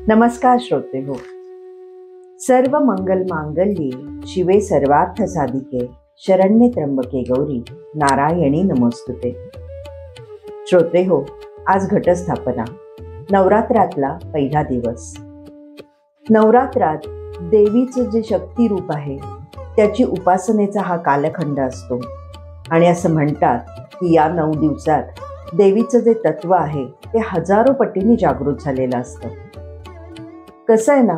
नमस्कार श्रोतेहो. सर्व मंगल मांगल्ये शिवे सर्वार्थ साधिके शरण्ये त्र्यंबके गौरी नारायणी नमोस्तुते. श्रोतेहो, आज घटस्थापना, नवरात्रातला पहिला दिवस. नवरात्रात देवीचं जे शक्ती रूप आहे त्याची उपासनेचा हा कालखंड असतो आणि असं म्हणतात की या 9 दिवसात देवीचं जे तत्व आहे ते हजारो पटीने जागृत झालेलं असतं. कसं आहे ना,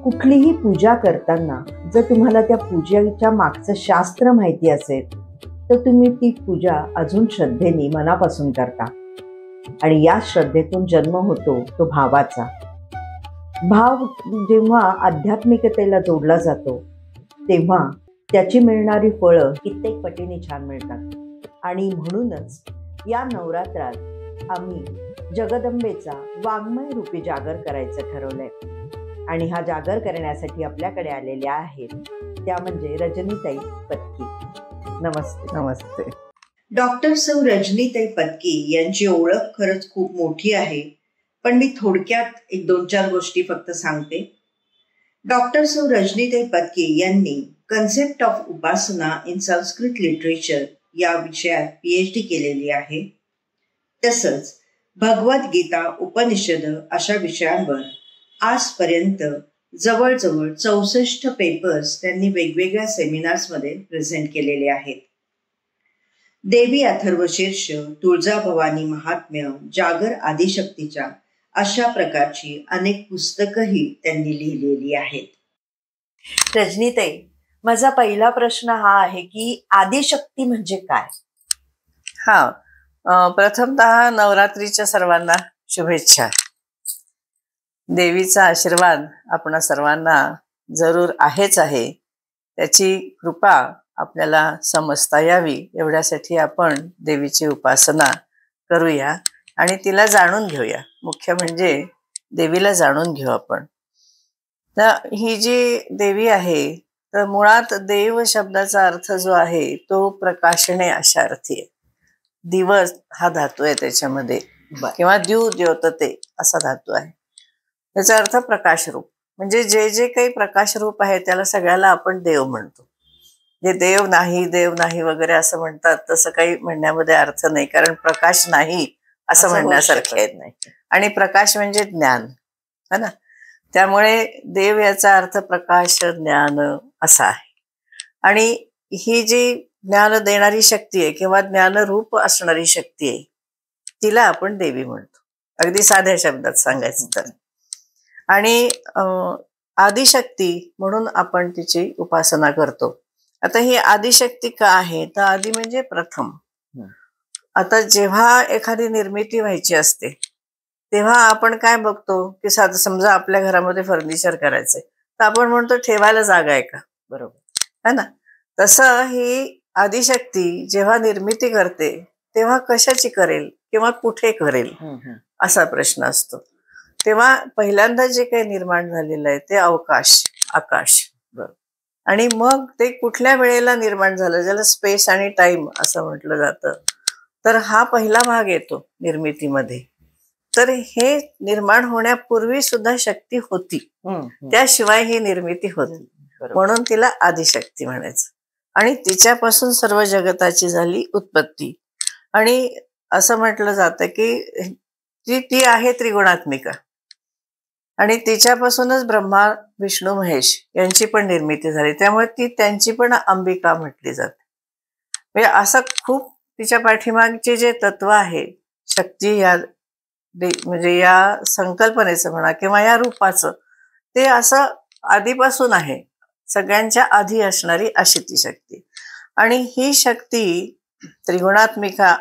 कुठलीही पूजा करताना जर तुम्हाला त्या पूजेच्या मागचं शास्त्र माहिती असेल तर तुम्ही ती पूजा अजून श्रद्धेने मनापासून करता आणि या श्रद्धेतून जन्म होतो तो भावाचा. भाव जेव्हा आध्यात्मिकतेला जोडला जातो तेव्हा त्याची मिळणारी फळं कित्येक पटीने छान मिळतात. आणि म्हणूनच या नवरात्रात आम्ही जगदंबेचा वाङ्मय रूपी जागर करायचं ठरवलंय. आणि हा जागर करण्यासाठी आपल्याकडे आलेल्या आहेत त्या म्हणजे रजनीताई पत्की. नमस्ते. नमस्ते. डॉक्टर सौ रजनीताई पत्की यांची ओळख खरंच खूप मोठी आहे, पण मी थोडक्यात 1-2-4 गोष्टी फक्त सांगते. डॉक्टर सौ रजनीताई पत्की यांनी concept of Upasana in Sanskrit literature या विषयात PhD केलेली आहे. तसंच भगवद्गीता, उपनिषद अशा विषयांवर आजपर्यंत जवळजवळ 64 पेपर्स त्यांनी वेगवेगळ्या सेमिनार्समध्ये प्रेझेंट केलेले आहेत. देवी अथर्वशीर्ष, तुळजाभवानी महात्म्य, जागर आदिशक्तीच्या अशा प्रकारची अनेक पुस्तकंही त्यांनी लिहिलेली आहेत. रजनीताई, माझा पहिला प्रश्न हा आहे की आदिशक्ती म्हणजे काय? प्रथमतः नवरात्रीच्या सर्वांना शुभेच्छा. देवीचा आशीर्वाद आपणा सर्वांना जरूर आहेच आहे. त्याची कृपा आपल्याला समजता यावी एवढ्यासाठी आपण देवीची उपासना करूया आणि तिला जाणून घेऊया. मुख्य म्हणजे देवीला जाणून घेऊ आपण. तर ही जी देवी आहे तर मुळात देव शब्दाचा अर्थ जो आहे तो प्रकाशने अशा अर्थी आहे. दिवस हा धातू आहे त्याच्यामध्ये, किंवा द्योतते असा धातू आहे. त्याचा अर्थ प्रकाशरूप. म्हणजे जे जे काही प्रकाशरूप आहे त्याला सगळ्याला आपण देव म्हणतो. जे देव नाही वगैरे असं म्हणतात तसं काही म्हणण्यामध्ये अर्थ नाही, कारण प्रकाश नाही असं म्हणण्यासारखे नाही. आणि प्रकाश म्हणजे ज्ञान है ना. त्यामुळे देव याचा अर्थ प्रकाश, ज्ञान असा आहे. आणि ही जी ज्ञान देणारी शक्ती आहे किंवा ज्ञानरूप असणारी शक्ती आहे तिला आपण देवी म्हणतो, अगदी साध्या शब्दात सांगायचं तर. आणि आदिशक्ती म्हणून आपण तिची उपासना करतो. आता ही आदिशक्ती का आहे तर आदि म्हणजे प्रथम. आता जेव्हा एखादी निर्मिती व्हायची असते तेव्हा आपण काय बघतो की समजा आपल्या घरामध्ये फर्निचर करायचंय तर आपण म्हणतो ठेवायला जागा आहे का, बरोबर है ना. तसं ही आदिशक्ती जेव्हा निर्मिती करते तेव्हा कशाची करेल किंवा कुठे करेल असा प्रश्न असतो. तेव्हा पहिल्यांदा जे काही निर्माण झालेलं आहे ते आकाश. आणि मग ते कुठल्या वेळेला निर्माण झालं, ज्याला स्पेस आणि टाइम असं म्हटलं जातं. तर हा पहिला भाग येतो निर्मितीमध्ये. तर हे निर्माण होण्यापूर्वी सुद्धा शक्ती होती, त्याशिवाय ही निर्मिती होती, म्हणून तिला आदिशक्ती म्हणायचं. आणि तिच्यापासून सर्व जगताची झाली उत्पत्ती. आणि असं म्हटलं जातं की ती आहे त्रिगुणात्मिका आणि तिच्यापासूनच ब्रह्मा, विष्णू, महेश यांची पण निर्मिती झाली. त्यामुळे ती त्यांची पण अंबिका म्हटली जाते. म्हणजे असं खूप तिच्या पाठीमागचे जे तत्व आहे, शक्ती या म्हणजे या संकल्पनेचं म्हणा किंवा या रूपाचं, ते असं आधीपासून आहे, सगळ्यांच्या आधी असणारी अशी ती शक्ती. आणि ही शक्ती त्रिगुणात्मिका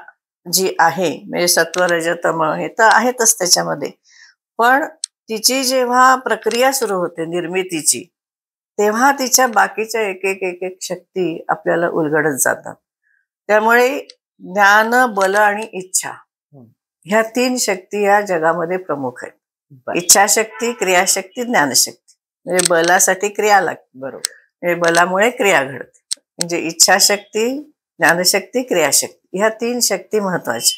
जी आहे, म्हणजे सत्व, रज, तम हे तर आहेतच त्याच्यामध्ये, पण तिची जेव्हा प्रक्रिया सुरू होते निर्मितीची तेव्हा तिच्या बाकीच्या एक एक शक्ती आपल्याला उलगडत जातात. त्यामुळे ज्ञान, बल आणि इच्छा ह्या 3 शक्ती या जगामध्ये प्रमुख आहेत. इच्छाशक्ती, क्रियाशक्ती, ज्ञानशक्ती. म्हणजे बलासाठी क्रिया लागते, बरोबर. म्हणजे बलामुळे क्रिया घडते. म्हणजे इच्छाशक्ती, ज्ञानशक्ती, क्रियाशक्ती ह्या 3 शक्ती महत्वाच्या.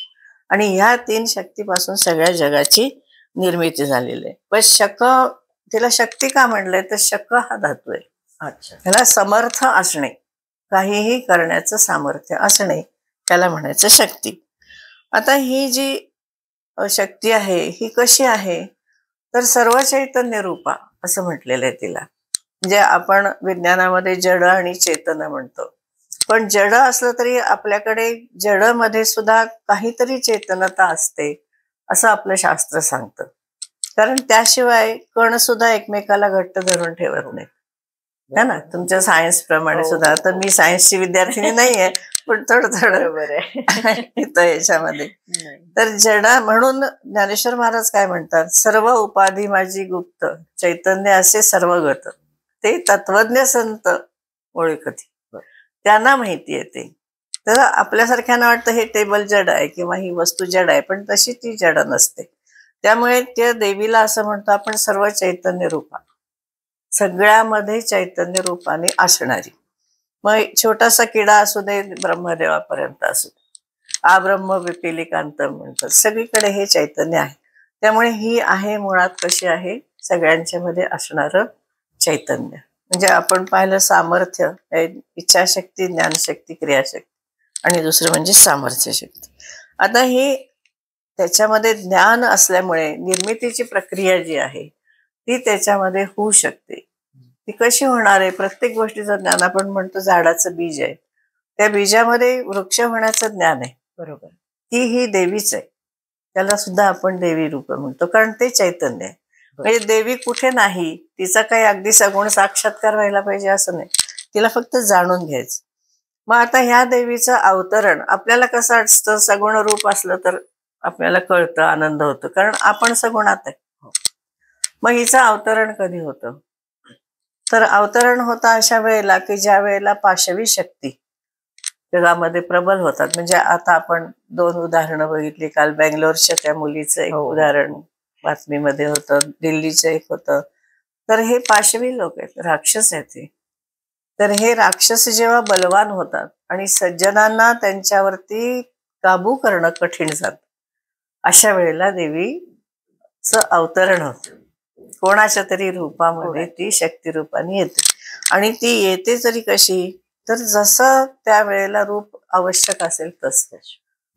आणि ह्या 3 शक्तीपासून सगळ्या जगाची निर्मिती झालेली आहे. पण शक, तिला शक्ती का म्हणलंय तर शक हा धातू आहे. अच्छा. त्याला समर्थ असणे, काहीही करण्याचं सामर्थ्य असणे, त्याला म्हणायचं शक्ती. आता ही जी शक्ती आहे ही कशी आहे तर सर्व चैतन्य रूपा असं म्हटलेलं आहे तिला. म्हणजे आपण विज्ञानामध्ये जड आणि चेतन म्हणतो, पण जड असलं तरी आपल्याकडे जड मध्ये सुद्धा काहीतरी चेतनता असते असं आपलं शास्त्र सांगतं. कारण त्याशिवाय कण सुद्धा एकमेकाला घट्ट धरून ठेवत नाही, है ना. तुमच्या सायन्स प्रमाणे सुद्धा. तर मी सायन्सची विद्यार्थिनी नाहीये, पण थोडं बरोबर आहे. येतं याच्यामध्ये. तर जडा म्हणून ज्ञानेश्वर महाराज काय म्हणतात, सर्व उपाधी माझी गुप्त, चैतन्य असे सर्वगत, ते तत्वज्ञ संत ओळखती, त्यांना माहिती येते. तर आपल्यासारख्यांना वाटतं हे टेबल जड आहे किंवा ही वस्तू जड आहे, पण तशी ती जड नसते. त्यामुळे त्या देवीला असं म्हणतो आपण सर्व चैतन्य रूपा, सगळ्यामध्ये चैतन्य रूपाने असणारी. मग छोटासा किडा असू दे ब्रह्मदेवापर्यंत असू दे, आ ब्रह्म विपिलिकांत म्हणतात, सगळीकडे हे चैतन्य आहे. त्यामुळे ही आहे मुळात कशी आहे, सगळ्यांच्या मध्ये असणारं चैतन्य. म्हणजे आपण पाहिलं सामर्थ्य, इच्छाशक्ती, ज्ञानशक्ती, क्रियाशक्ती, आणि दुसरं म्हणजे सामर्थ्य शक्ती. आता ही त्याच्यामध्ये ज्ञान असल्यामुळे निर्मितीची प्रक्रिया जी आहे ती त्याच्यामध्ये होऊ शकते. ती कशी होणार आहे, प्रत्येक गोष्टीचं ज्ञान, आपण म्हणतो झाडाचं बीज आहे, त्या बीजामध्ये वृक्ष होण्याचं ज्ञान आहे, बरोबर. ती ही देवीच आहे, त्याला सुद्धा आपण देवी रूप म्हणतो, कारण ते चैतन्य आहे. म्हणजे देवी कुठे नाही, तिचा काही अगदी सगुण साक्षात्कार व्हायला पाहिजे असं नाही, तिला फक्त जाणून घ्यायचं. मग आता ह्या देवीचं अवतरण आपल्याला कसं असतं, सगुण रूप असलं तर आपल्याला कळतं, आनंद होतो, कारण आपण सगुणात आहे. मग हिचं अवतरण कधी होतं तर अवतरण होतं अशा वेळेला की ज्या वेळेला पाशवी शक्ती जगामध्ये प्रबल होतात. म्हणजे आता आपण 2 उदाहरणं बघितली, काल बेंगलोरच्या त्या मुलीचं एक उदाहरण बातमीमध्ये होतं, दिल्लीचं एक होतं. तर हे पाशवी लोक आहेत, राक्षस आहेत हे. तर हे राक्षस जेव्हा बलवान होतात आणि सज्जनांना त्यांच्यावरती काबू करणं कठीण जातं, अशा वेळेला देवीचं अवतरण होतं, कोणाच्या तरी रूपामध्ये ती शक्ती रूपाने येते. आणि ती येते तरी कशी तर जसं त्यावेळेला रूप आवश्यक असेल तसं.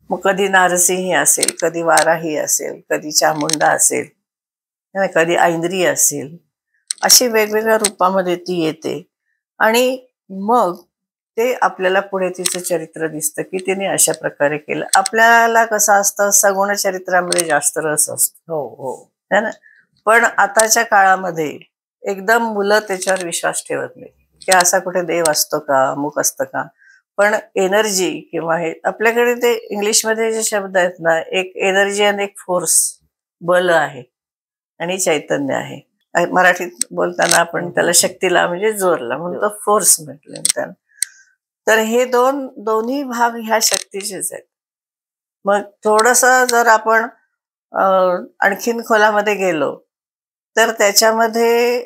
मग कधी नारसिंही असेल, कधी वाराही असेल, कधी चामुंडा असेल, कधी ऐंद्री असेल, अशी वेगवेगळ्या रूपामध्ये ती येते. आणि मग ते आपल्याला पुढे तिचं चरित्र दिसतं की तिने अशा प्रकारे केलं. आपल्याला कसं असतं, सगुण चरित्रामध्ये जास्त रस असतो, है ना. पण आताच्या काळामध्ये एकदम मुलं त्याच्यावर विश्वास ठेवत नाही की असा कुठे देव असतो का, अमुक असतं का. पण एनर्जी किंवा हे आपल्याकडे ते इंग्लिशमध्ये जे शब्द आहेत ना, एक एनर्जी आणि एक फोर्स, बल आहे आणि चैतन्य आहे. मराठीत बोलताना आपण त्याला शक्तीला म्हणजे जोरला म्हणतो, फोर्स म्हटलं त्याला. तर हे दोन्ही भाग ह्या शक्तीचेच आहेत. मग थोडस जर आपण आणखीन खोलामध्ये गेलो तर त्याच्यामध्ये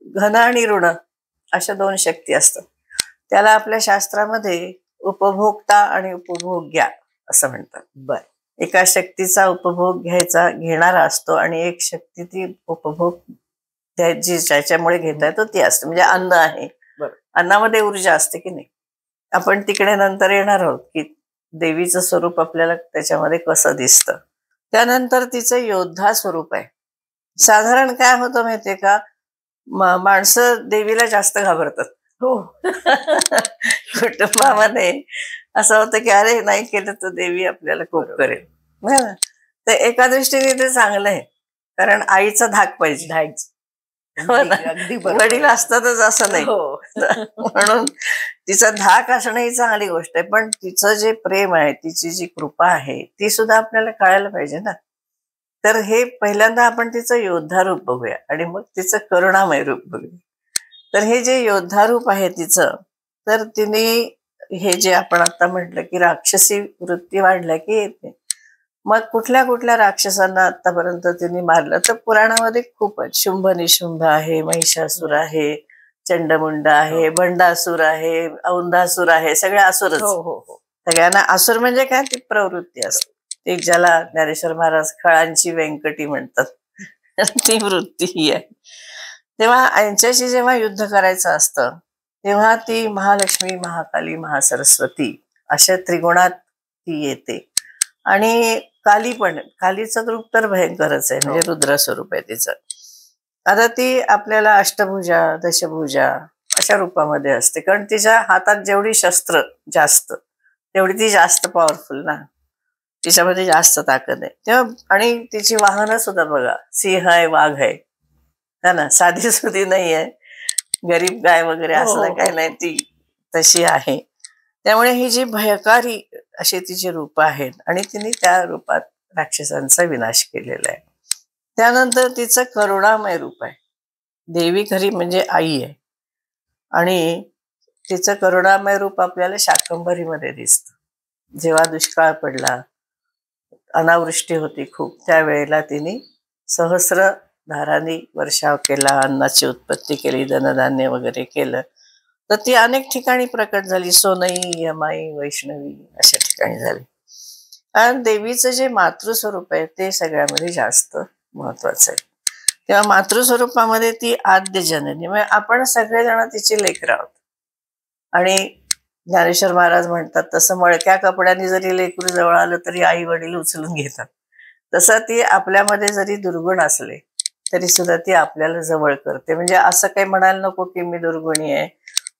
घन आणि ऋण अशा 2 शक्ती असतात. त्याला आपल्या शास्त्रामध्ये उपभोक्ता आणि उपभोग्या असं म्हणतात. बर, एका शक्तीचा उपभोग घेणारा असतो आणि एक शक्ती ती उपभोग जी ज्याच्यामुळे घेता येतो ती असते. म्हणजे अन्न आहे, अन्नामध्ये ऊर्जा असते की नाही. आपण तिकडे नंतर येणार आहोत की देवीचं स्वरूप आपल्याला त्याच्यामध्ये कसं दिसतं. त्यानंतर तिचं योद्धा स्वरूप आहे. साधारण काय होतं माहितीये का, माणसं देवीला जास्त घाबरतात. हो कुटुंबामध्ये असं होतं की अरे नाही केलं तर देवी आपल्याला खूप करेल. तर एका दृष्टीने ते चांगलं आहे, कारण आईचा धाक पाहिजे. वडील असतातच असं नाही, म्हणून तिचा धाक असणं ही चांगली गोष्ट आहे. पण तिचं जे प्रेम आहे, तिची जी कृपा आहे, ती सुद्धा आपल्याला कळायला पाहिजे ना. तर हे पहिल्यांदा आपण तिचं योद्धा रूप बघूया आणि मग तिचं करुणामय रूप बघूया. तर हे जे योद्धा रूप आहे तिचं, तर तिने हे जे आपण आता म्हटलं की राक्षसी वृत्ती वाढल्या की येते. मग कुठल्या कुठल्या राक्षसांना आतापर्यंत तिने मारलं तर पुराणामध्ये खूप आहेत. शुंभ निशुंभ आहे, महिषासूर आहे, चंडमुंड आहे, भंडासूर आहे, औंधासूर आहे, सगळे असुरच. सगळ्यांना असुर म्हणजे काय, ती प्रवृत्ती असते. ते ज्याला ज्ञानेश्वर महाराज खळांची व्यंकटी म्हणतात ती वृत्ती ही आहे. तेव्हा यांच्याशी जेव्हा युद्ध करायचं असतं तेव्हा ती महालक्ष्मी, महाकाली, महासरस्वती अशा त्रिगुणात ती येते. आणि काली पण, कालीचं रूप तर भयंकरच आहे, म्हणजे रुद्र स्वरूप आहे तिचं. आता ती आपल्याला अष्टभुजा, दशभुजा अशा रूपामध्ये असते, कारण तिच्या हातात जेवढी शस्त्र जास्त तेवढी ती जास्त पॉवरफुल ना, तिच्यामध्ये जास्त ताकद आहे. तेव्हा आणि तिची वाहनं सुद्धा बघा, सिंह आहे, वाघ आहे, है ना, साधी सुधी नाही आहे, गरीब गाय वगैरे असलं काही नाही, ती तशी आहे. त्यामुळे ही जी भयकारी अशी तिची रूप आहेत आणि तिने त्या रूपात राक्षसांचा विनाश केलेला आहे. त्यानंतर तिचं करुणामय रूप आहे. देवी खरी म्हणजे आई आहे आणि तिचं करुणामय रूप आपल्याला शाकंभरीमध्ये दिसतं. जेव्हा दुष्काळ पडला, अनावृष्टी होती खूप, त्यावेळेला तिने सहस्र धारांनी वर्षाव केला, अन्नाची उत्पत्ती केली, धनधान्य वगैरे केलं, तर ती अनेक ठिकाणी प्रकट झाली. सोनई, यमाई, वैष्णवी अशा ठिकाणी झाली. कारण देवीचं जे मातृस्वरूप आहे ते सगळ्यामध्ये जास्त महत्वाचं आहे. तेव्हा मातृस्वरूपामध्ये ती आद्य जननी, म्हणजे आपण सगळेजण तिची लेकरं आहोत. आणि ज्ञानेश्वर महाराज म्हणतात तसं मळक्या कपड्यांनी जरी लेकरू जवळ आलं तरी आई वडील उचलून घेतात, तसं ती आपल्यामध्ये जरी दुर्गुण असले तरी सुद्धा ती आपल्याला जवळ करते. म्हणजे असं काही म्हणायला नको की मी दुर्गुणी आहे,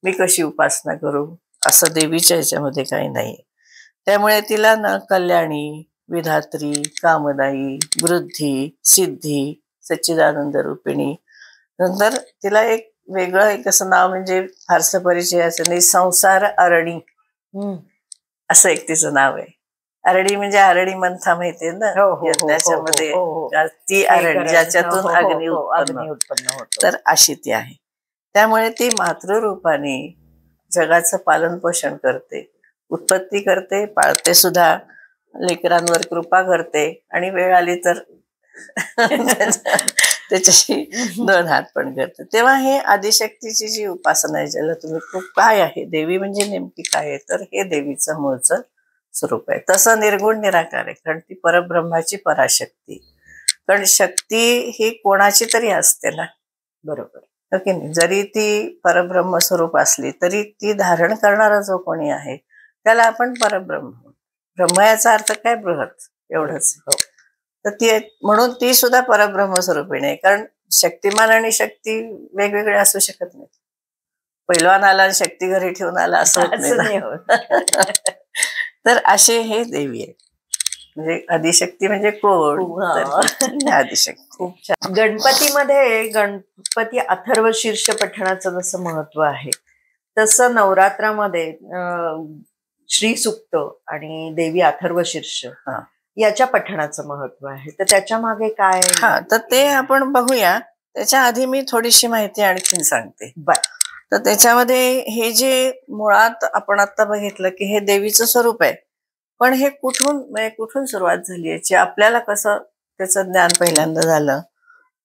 मी कशी उपासना करू, असं देवीच्या ह्याच्यामध्ये काही नाही. त्यामुळे तिला ना कल्याणी, विधात्री, कामदायी, वृद्धी, सिद्धी, सच्चिदानंद रूपिणी, नंतर तिला एक वेगळं एक असं नाव, म्हणजे फारसं परिचयाचं नाही, संसार अरणी असं एक तिचं नाव आहे. अरणी म्हणजे अरणी मंथा माहितीये ना, त्याच्यामध्ये ती अरणी ज्याच्यातून अग्नी उत्पन्न होतो, तर अशी ती आहे. त्यामुळे ती मातृरूपाने जगाचं पालन पोषण करते, उत्पत्ती करते, पाळते सुद्धा, लेकरांवर कृपा करते आणि वेळ आली तर त्याच्याशी दोन हात पण करते. तेव्हा हे आदिशक्तीची जी उपासना आहे, ज्याला तुम्ही खूप काय आहे देवी म्हणजे नेमकी काय आहे, तर हे देवीचं मूळचं स्वरूप आहे. तसं निर्गुण निराकार आहे, कारण ती परब्रह्माची पराशक्ती. कारण शक्ती ही कोणाची तरी असते ना, बरोबर की नाही? जरी ती परब्रह्म स्वरूप असली तरी ती धारण करणारा जो कोणी आहे त्याला आपण परब्रह्म, ब्रह्म याचा अर्थ काय, बृहत, एवढंच. तर ती म्हणून ती सुद्धा परब्रह्म स्वरूपी नाही, कारण शक्तिमान आणि शक्ती वेगवेगळे असू शकत नाही. पैलवान आला आणि शक्ती घरी ठेवून आला असं नाही. तर असे हे देवी आहे. म्हणजे आदिशक्ती म्हणजे कोण, आदिशक्ती. खूप छान. गणपतीमध्ये गणपती अथर्व शीर्ष पठणाचं जसं महत्व आहे, तसं नवरात्रामध्ये श्री सुक्त आणि देवी अथर्व शीर्ष याच्या पठणाचं महत्व आहे. तर त्याच्या मागे काय? तर ते आपण बघूया. त्याच्या आधी मी थोडीशी माहिती आणखीन सांगते. तर त्याच्यामध्ये हे जे मुळात आपण आता बघितलं की हे देवीचं स्वरूप आहे, पण हे कुठून सुरुवात झाली याची आपल्याला कसं त्याचं ज्ञान पहिल्यांदा झालं,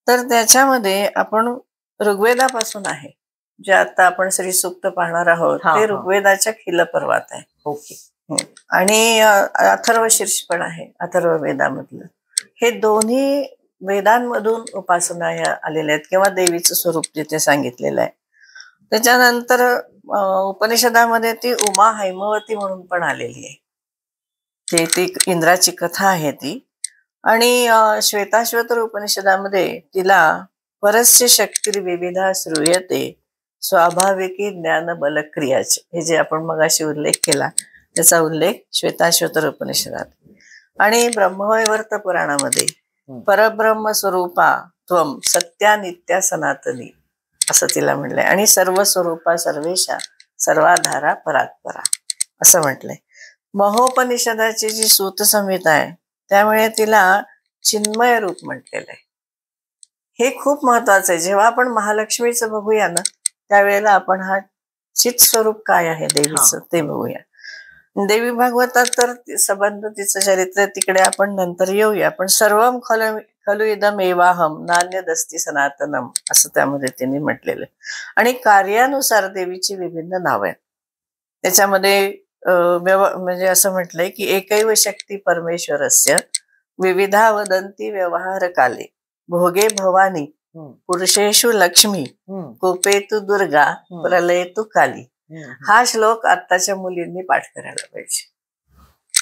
तर त्याच्यामध्ये आपण ऋग्वेदापासून आहे. जे आता आपण श्री सूक्त पाहणार आहोत ते ऋग्वेदाच्या खिल पर्वात आहे. ओके. आणि अथर्व शीर्ष पण आहे अथर्व वेदामधलं. हे दोन्ही वेदांमधून उपासना ह्या आलेल्या आहेत किंवा देवीचं स्वरूप तिथे सांगितलेलं आहे. त्याच्यानंतर उपनिषदामध्ये ती उमा हैमवती म्हणून पण आलेली आहे. ती इंद्राची कथा आहे ती. आणि श्वेताश्वतर उपनिषदामध्ये तिला परस्य शक्ती विविधा श्रूयते स्वाभाविकी ज्ञान बलक्रियाचे, हे जे आपण मगाशी उल्लेख केला त्याचा उल्लेख श्वेताश्वतर उपनिषदात. आणि ब्रह्मवैवर्त पुराणामध्ये परब्रह्म स्वरूपा त्वम सत्या नित्या सनातनी असं तिला म्हणलंय. आणि सर्व स्वरूपा सर्वेशा सर्वाधारा परात्परा असं म्हटलंय. महोपनिषदाची जी सूत संहिता आहे त्यामुळे तिला चिन्मय रूप म्हटलेलं आहे. हे खूप महत्वाचं आहे. जेव्हा आपण महालक्ष्मीचं बघूया ना त्यावेळेला आपण हा चित स्वरूप काय आहे देवीचं ते बघूया. देवी भागवतात तर संबंध तिचं चरित्र तिकडे आपण नंतर येऊया. पण सर्वम खलु इदम एवाहम नान्यदस्ति सनातनम असं त्यामध्ये त्यांनी म्हटलेलं आहे. आणि कार्यानुसार देवीची विभिन्न नाव आहेत. त्याच्यामध्ये म्हणजे असं म्हटलंय की एकैव शक्ती परमेश्वरस्य विविधा वदंती व्यवहार काले भोगे भवानी पुरुषेषु लक्ष्मी कोपेतु दुर्गा प्रलयतु काली. हा श्लोक आत्ताच्या मुलींनी पाठ करायला पाहिजे.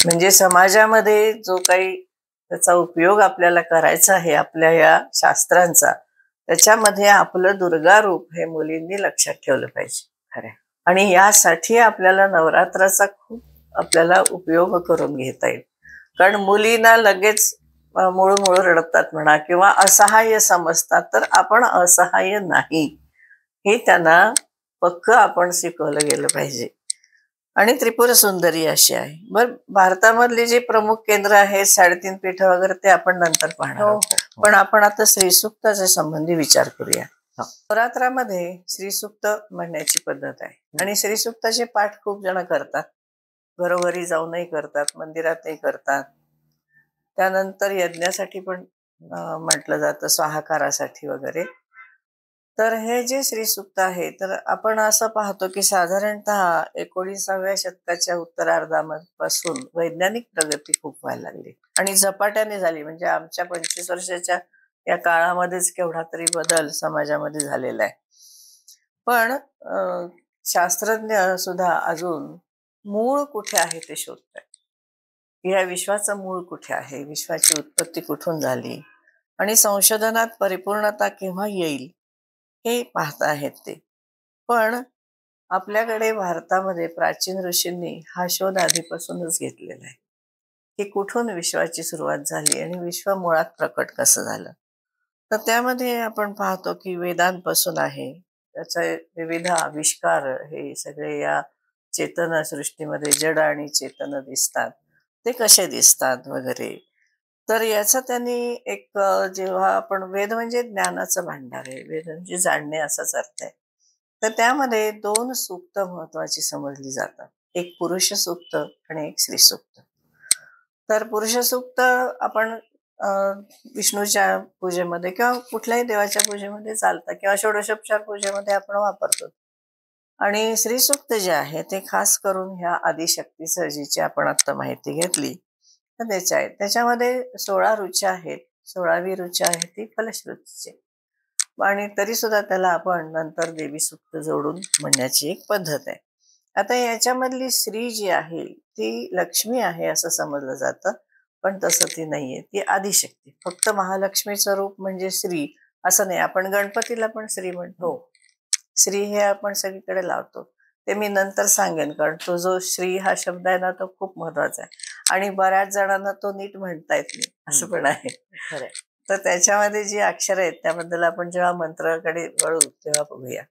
म्हणजे समाजामध्ये जो काही त्याचा उपयोग आपल्याला करायचा आहे आपल्या या शास्त्रांचा, त्याच्यामध्ये आपलं दुर्गा रूप हे मुलींनी लक्षात ठेवलं पाहिजे. खरं. आणि यासाठी आपल्याला नवरात्राचा खूप आपल्याला उपयोग करून घेता येईल. कारण मुलींना लगेच मुळू रडतात म्हणा किंवा असहाय्य समजतात, तर आपण असहाय्य नाही हे त्यांना पक्क आपण शिकवलं गेलं पाहिजे. आणि त्रिपुर सुंदरी अशी आहे. बर, भारतामधली जी प्रमुख केंद्र आहेत 3.5 पीठ वगैरे ते आपण नंतर पाहणार आहोत. पण आपण आता श्रीसूक्ताच्या संबंधी विचार करूया. नवरात्रामध्ये श्रीसूक्त म्हणण्याची पद्धत आहे आणि श्रीसूक्ताचे पाठ खूप जण करतात. घरोघरी जाऊनही करतात, मंदिरातही करतात. त्यानंतर यज्ञासाठी पण म्हटलं जातं, स्वाहाकारासाठी वगैरे. तर हे जे श्रीसूक्त आहे, तर आपण असं पाहतो की साधारणतः 19व्या शतकाच्या उत्तरार्धापासून वैज्ञानिक प्रगती खूप व्हायला लागली आणि झपाट्याने झाली. म्हणजे आमच्या 25 वर्षाच्या या काळामध्येच केवढा तरी बदल समाजामध्ये झालेला आहे. पण शास्त्रज्ञ सुद्धा अजून मूळ कुठे आहे ते शोधतात. या विश्वाचं मूळ कुठे आहे, विश्वाची उत्पत्ती कुठून झाली आणि संशोधनात परिपूर्णता केव्हा येईल हे पाहत आहेत ते. पण आपल्याकडे भारतामध्ये प्राचीन ऋषींनी हा शोध आधीपासूनच घेतलेला आहे की कुठून विश्वाची सुरुवात झाली आणि विश्व मुळात प्रकट कसं झालं. तर त्यामध्ये आपण पाहतो की वेदांपासून आहे, त्याचे विविध आविष्कार हे सगळे या चेतन सृष्टीमध्ये जड आणि चेतन दिसतात, ते कसे दिसतात वगैरे. तर याचा त्यांनी एक जेव्हा आपण वेद म्हणजे ज्ञानाचं भांडार आहे, वेद म्हणजे जाणणे असाच अर्थ आहे. तर त्यामध्ये 2 सूक्त महत्वाची समजली जातात, एक पुरुष सूक्त आणि एक स्त्री सूक्त. तर पुरुष सूक्त आपण विष्णूच्या पूजेमध्ये किंवा कुठल्याही देवाच्या पूजेमध्ये चालतं किंवा षोडशोपचार पूजेमध्ये आपण वापरतो. आणि श्रीसूक्त जे आहे ते खास करून ह्या आदिशक्तीचं जिची आपण आता माहिती घेतली तर त्याच्या आहेत. त्याच्यामध्ये 16 रुचा आहेत. 16वी रुचा आहे ती फलश्रुतीची, आणि तरी सुद्धा त्याला आपण नंतर देवी सूक्त जोडून म्हणण्याची एक पद्धत आहे. आता याच्यामधली श्री जी आहे ती लक्ष्मी आहे असं समजलं जातं, पण तसं ती नाहीये, ती आदिशक्ती. फक्त महालक्ष्मीचं रूप म्हणजे श्री असं नाही. आपण गणपतीला पण श्री म्हणतो. श्री हे आपण सगळीकडे लावतो, ते मी नंतर सांगेन. कारण तो जो श्री हा शब्द आहे ना, तो खूप महत्वाचा आहे आणि बऱ्याच जणांना तो नीट म्हणता येत नाही असं पण आहे. तर त्याच्यामध्ये जी अक्षर आहेत त्याबद्दल आपण जेव्हा मंत्राकडे वळू तेव्हा बघूया.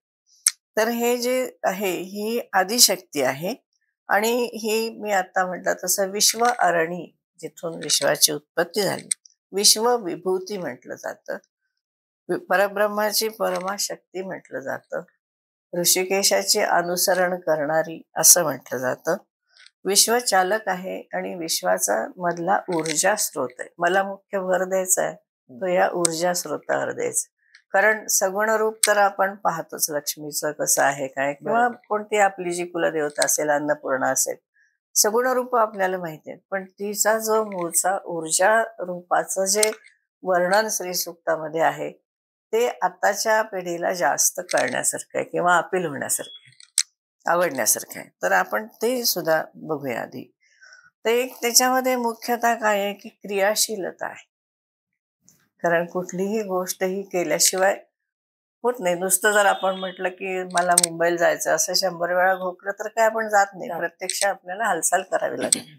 तर हे जे आहे ही आदिशक्ती आहे आणि ही मी आता म्हटलं तसं विश्व अरणी, जिथून विश्वाची उत्पत्ती झाली, विश्व विभूती म्हटलं जातं, परब्रह्माची परमाशक्ती म्हटलं जातं, ऋषिकेशाचे अनुसरण करणारी असं म्हटलं जातं, विश्वचालक आहे आणि विश्वाचा मधला ऊर्जा स्रोत आहे. मला मुख्य भर द्यायचा आहे तो या ऊर्जा स्रोतावर द्यायचा. कारण सगुण रूप तर आपण पाहतोच, लक्ष्मीचं कसं आहे काय, किंवा कोणती आपली जी कुलदेवता असेल, अन्नपूर्णा असेल, सगुण रूप आपल्याला माहिती आहेत. पण तिचा जो मूळचा ऊर्जा रूपाचं जे वर्णन श्रीसूक्तामध्ये आहे ते आताच्या पिढीला जास्त कळण्यासारखं आहे किंवा अपील होण्यासारखं आहे, आवडण्यासारखं आहे. तर आपण ते सुद्धा बघूया आधी. ते त्याच्यामध्ये मुख्यतः काय आहे की क्रियाशीलता आहे. कारण कुठलीही गोष्ट ही केल्याशिवाय होत नाही. नुसतं जर आपण म्हटलं की मला मुंबईला जायचं असं 100 वेळा घोकलं तर काय आपण जात नाही. प्रत्यक्ष आपल्याला हालचाल करावी लागेल.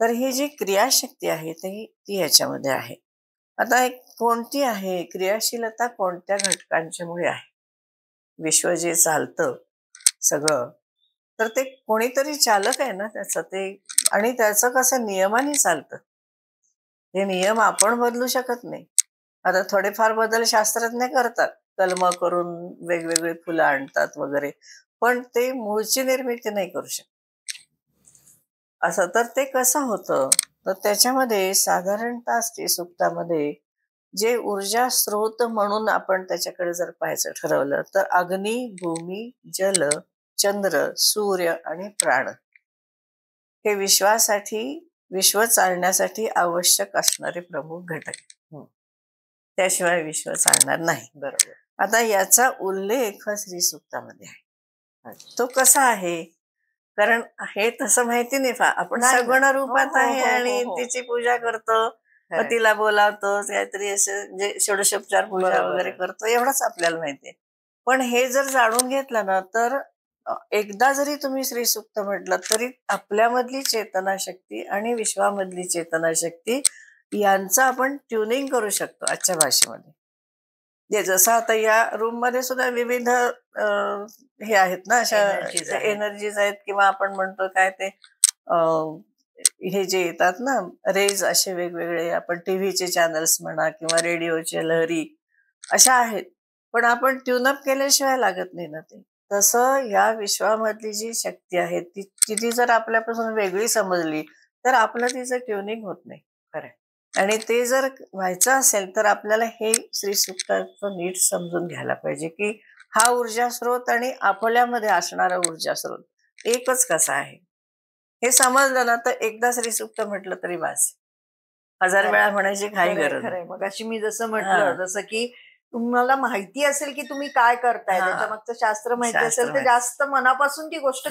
तर ही जी क्रियाशक्ती आहे ती याच्यामध्ये आहे. आता एक कोणती आहे क्रियाशीलता, कोणत्या घटकांच्यामुळे आहे? विश्व जे चालतं सगळं, तर ते कोणीतरी चालक आहे ना त्याचं, ते आणि त्याचं कसं नियमाने चालतं. हे नियम आपण बदलू शकत नाही. आता थोडेफार बदल शास्त्रज्ञ करतात, कलम करून वेगवेगळी फुलं आणतात वगैरे, पण ते मूळची निर्मिती नाही करू शकत. असं तर ते कसं होतं, तर त्याच्यामध्ये साधारणतः श्रीसूक्तामध्ये जे ऊर्जा स्रोत म्हणून आपण त्याच्याकडे जर पाहायचं ठरवलं तर अग्नी, भूमी, जल, चंद्र, सूर्य आणि प्राण हे विश्व चालण्यासाठी आवश्यक असणारे प्रमुख घटक. त्याशिवाय विश्व चालणार नाही. बरोबर. आता याचा उल्लेख हा श्री सूक्तामध्ये आहे. तो कसा आहे? कारण हे तसं माहिती नाही आपण नाही. सगुण रूपात हो, हो, आहे हो, हो, आणि हो. तिची पूजा करतो, खरंय. मग तिला बोलावतो, काहीतरी असं म्हणजे षोडशोपचार पूजा बरोबर वगैरे आहे. करतो, एवढंच आपल्याला माहितीये. पण हे जर जाणून घेतलं ना तर एकदा जरी तुम्ही श्री सूक्त म्हटलं तरी आपल्यामधली चेतना शक्ती आणि विश्वामधली चेतना शक्ती यांचं आपण ट्युनिंग करू शकतो आजच्या भाषेमध्ये. जसं आता या रूम मध्ये सुद्धा विविध हे आहेत ना, अशा Energies आहेत. एनर्जीज आहेत, किंवा आपण म्हणतो काय ते हे जे येतात ना रेज, असे वेगवेगळे, आपण टीव्हीचे चॅनल्स म्हणा किंवा रेडिओचे लहरी अशा आहेत. पण आपण ट्यूनअप केल्याशिवाय लागत नाही ना ते. तसं या विश्वामधली जी शक्ती आहे ती जर आपल्यापासून वेगळी समजली तर आपलं तिचं ट्युनिंग होत नाही. खरंय. आणि ते जर व्हायचं असेल तर आपल्याला हे श्री सूक्ताचं नीट समजून घ्यायला पाहिजे की हा ऊर्जा स्रोत आणि आपल्यामध्ये असणारा ऊर्जा स्रोत एकच कसा आहे. हे समजलं ना तर एकदा श्री सूक्त म्हटलं तरी बास. 1000 वेळा म्हणायची काही गरज नाही. खरंय. मग अशी मी जसं म्हटलं, जसं की तुम्हाला माहिती असेल की तुम्ही काय करताय, हा. त्याच्या मागचं शास्त्र माहिती शास्त्र असेल तर माहिती. जास्त मनापासून ती गोष्ट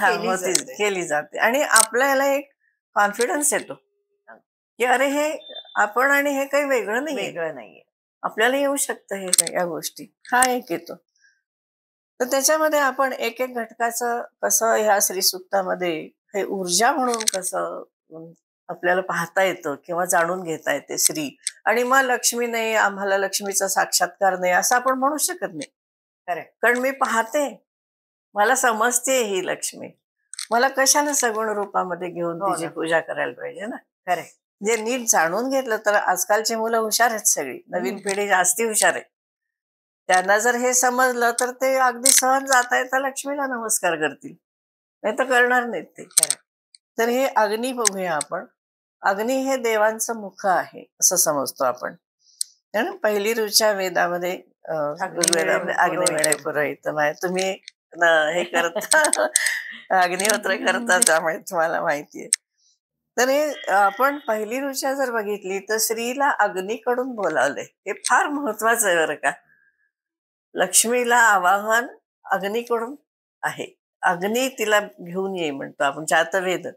केली जाते आणि आपल्याला एक कॉन्फिडन्स येतो की अरे हे आपण आणि हे काही वेगळं नाहीये. आपल्याला येऊ शकतं हे या गोष्टी. हा एक येतो. तर त्याच्यामध्ये आपण एक एक घटकाचं कसं ह्या श्री सूक्तामध्ये हे ऊर्जा म्हणून कसं आपल्याला पाहता येतं किंवा जाणून घेता येते श्री. आणि मग लक्ष्मी नाही, आम्हाला लक्ष्मीचा साक्षात्कार नाही असं आपण म्हणू शकत नाही. कारण मी पाहते, मला समजते ही लक्ष्मी, मला कशाला सगुण रूपामध्ये घेऊन तिची पूजा करायला पाहिजे ना. खरंय. जे नीट जाणून घेतलं तर आजकालची मुलं हुशार आहेत, सगळी नवीन पिढी जास्ती हुशार आहे. त्यांना जर हे समजलं तर ते अगदी सहज जाता येता लक्ष्मीला नमस्कार करतील, नाही तर करणार नाहीत ते. तर हे अग्नी बघूया आपण. अग्नी हे देवांचं मुख आहे असं समजतो आपण. पहिली ऋचा वेदामध्ये अग्निवेळे पुरोहित. तुम्ही हे करता अग्निहोत्र करता, त्यामुळे तुम्हाला माहितीये. तर हे आपण पहिली ऋचा जर बघितली तर स्त्रीला अग्नीकडून बोलावले. हे फार महत्वाचं आहे बरं का. लक्ष्मीला आवाहन अग्नीकडून आहे. अग्नी तिला घेऊन ये म्हणतो आपण, जातवेद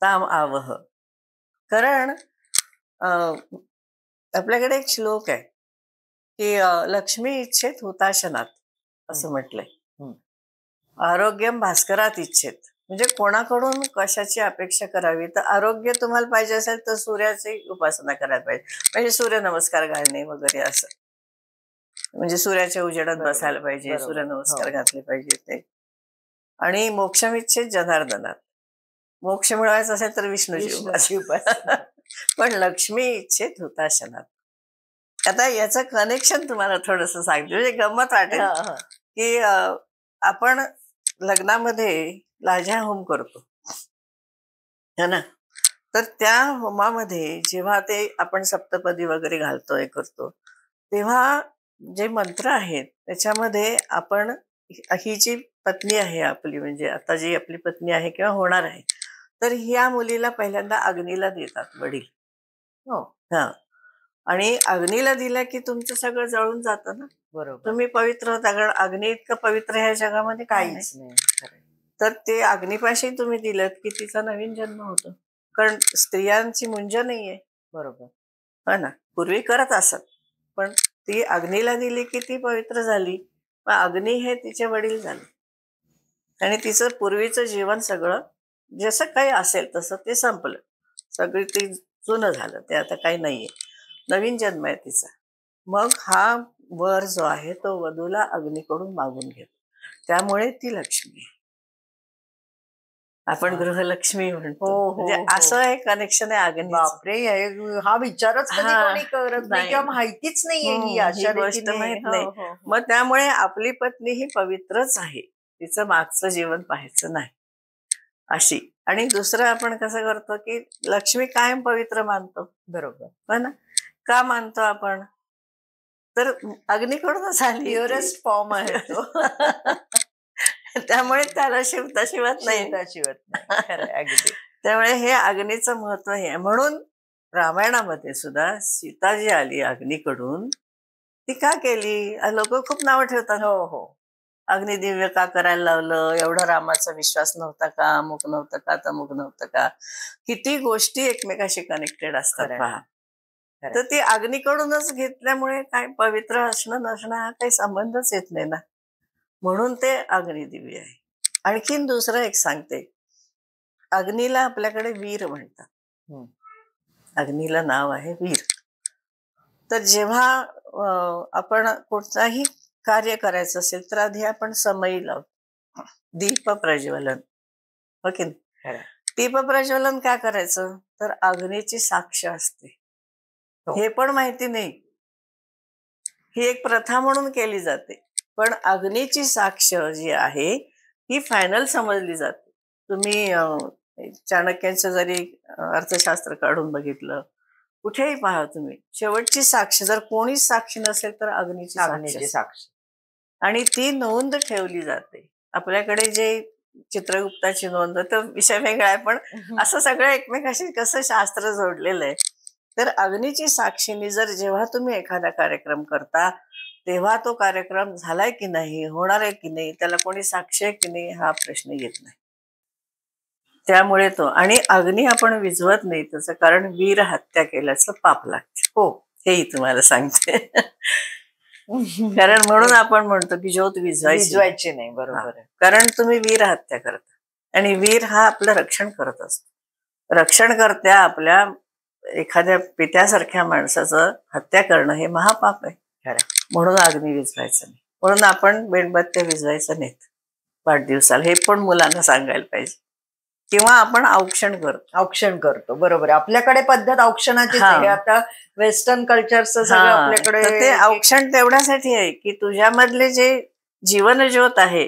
ताम आवह. कारण आपल्याकडे एक श्लोक आहे की लक्ष्मी इच्छेत हुताशनात असं म्हटलंय. आरोग्यम भास्करात इच्छेत. म्हणजे कोणाकडून कशाची अपेक्षा करावी, तर आरोग्य तुम्हाला पाहिजे असेल तर सूर्याची उपासना करायला पाहिजे. म्हणजे सूर्य नमस्कार घालणे वगैरे असं, म्हणजे सूर्याच्या उजेडात बसायला पाहिजे, सूर्य नमस्कार घातले पाहिजे ते. आणि मोक्षमिच्छेत जनार्दनात. मोक्ष मिळवायचा असेल तर विष्णूची उपासना. पण लक्ष्मी इच्छेत हुताशनात. आता याचं कनेक्शन तुम्हाला थोडस सांगते, म्हणजे गंमत वाटेल की आपण लग्नामध्ये लाजा होम करतो है ना. तर त्या होमामध्ये जेव्हा ते आपण सप्तपदी वगैरे घालतो, हे करतो, तेव्हा जे मंत्र आहेत त्याच्यामध्ये आपण ही जी पत्नी आहे आपली, म्हणजे आता जी आपली पत्नी आहे किंवा होणार आहे, तर ह्या मुलीला पहिल्यांदा अग्नीला देतात वडील. हा. आणि अग्नीला दिला की तुमचं सगळं जळून जातं ना. बरोबर. तुम्ही पवित्र होता. कारण अग्नी इतकं पवित्र ह्या जगामध्ये काहीच नाही. तर ते अग्निपाशी तुम्ही दिलं की तिचा नवीन जन्म होतो. कारण स्त्रियांची मुंज नाहीये. बरोबर. हा ना. पूर्वी करत असत, पण ती अग्नीला दिली की ती पवित्र झाली. मग अग्नी हे तिचे वडील झाले आणि तिचं पूर्वीचं जीवन सगळं जसं काही असेल तसं ते संपलं. सगळी ती जुनं झालं, ते आता काही नाहीये. नवीन जन्म आहे तिचा. मग हा वर जो आहे तो वधूला अग्नीकडून मागून घेतो. त्यामुळे ती लक्ष्मी, आपण गृहलक्ष्मी म्हणतो. म्हणजे असं एक कनेक्शन आहे अग्नी. बापरे, हा विचारच कधी कोणी करत नाही किंवा माहितीच नाहीये ही अशा गोष्ट माहित नाही. मग त्यामुळे आपली पत्नी ही पवित्रच आहे, तिचं मागचं जीवन पाहायचं नाही अशी. आणि दुसरं आपण कसं करतो की लक्ष्मी कायम पवित्र मानतो. बरोबर ना. का मानतो आपण, तर अग्नीकडूनच आली, प्युअरेस्ट फॉर्म आहे तो. त्यामुळे त्याला शिवत नाही. अगदी त्यामुळे हे अग्नीचं महत्व हे आहे. म्हणून रामायणामध्ये सुद्धा सीता जी आली अग्नीकडून, ती का केली? लोक खूप नावं ठेवतात. हो हो अग्निदिव्य का करायला लावलं? एवढा रामाचा विश्वास नव्हता का? अमुक नव्हतं का? तमुक नव्हतं का? किती गोष्टी एकमेकाशी कनेक्टेड असतात खरंय. पहा. खरंय. तर ती अग्नीकडूनच घेतल्यामुळे काय पवित्र असणं नसणं हा काही संबंधच येत नाही ना. म्हणून ते अग्निदिव्य आहे. आणखीन दुसरं एक सांगते, अग्नीला आपल्याकडे वीर म्हणतात. हम्म. अग्नीला नाव आहे वीर. तर जेव्हा आपण कोणताही कार्य करायचं असेल तर आधी आपण समई लावतो, दीप प्रज्वलन, हो की नाही? खरंय. दीप प्रज्वलन का करायचं? तर अग्नीची साक्ष असते. हो. हे पण माहिती नाही, ही एक प्रथा म्हणून केली जाते. पण अग्नीची साक्ष जी आहे ही फायनल समजली जाते. तुम्ही चाणक्यांचं जरी अर्थशास्त्र काढून बघितलं, कुठेही पहा तुम्ही, शेवटची साक्ष जर कोणीच साक्षी नसेल तर अग्नीची साक्ष अग्नीची असते. साक्ष. आणि ती नोंद ठेवली जाते. आपल्याकडे जे चित्रगुप्ताची नोंद, तो विषय वेगळा आहे, पण असं सगळं एकमेकाशी कसं शास्त्र जोडलेलं आहे. तर अग्नीची साक्षीने जर जेव्हा तुम्ही एखादा कार्यक्रम करता तेव्हा तो कार्यक्रम झालाय की नाही, होणार आहे की नाही, त्याला कोणी साक्षी आहे की नाही, हा प्रश्न येत नाही. त्यामुळे तो, आणि अग्नी आपण विझवत नाही त्याचं कारण वीर हत्या केल्याचं पाप लागते. हो, हेही तुम्हाला सांगते. कारण म्हणून आपण म्हणतो की ज्योत विजवायची नाही. बरोबर आहे. कारण तुम्ही वीर हत्या करता आणि वीर हा आपलं रक्षण करत असतो. रक्षणकर्त्या आपल्या एखाद्या पित्यासारख्या माणसाचं हत्या करणं हे महापाप आहे. म्हणून अग्नी विझवायचं नाही. म्हणून आपण मेणबत्त्या विझवायचं नाहीत वाढदिवसाला. हे पण मुलांना सांगायला पाहिजे. किंवा आपण औक्षण करतो. बरोबर. आपल्याकडे पद्धत औक्षणाचीच आहे. आता वेस्टर्न कल्चरचं सगळं आपल्याकडे. ते औक्षण तेवढ्यासाठी आहे की तुझ्यामधले जे जीवन ज्योत आहे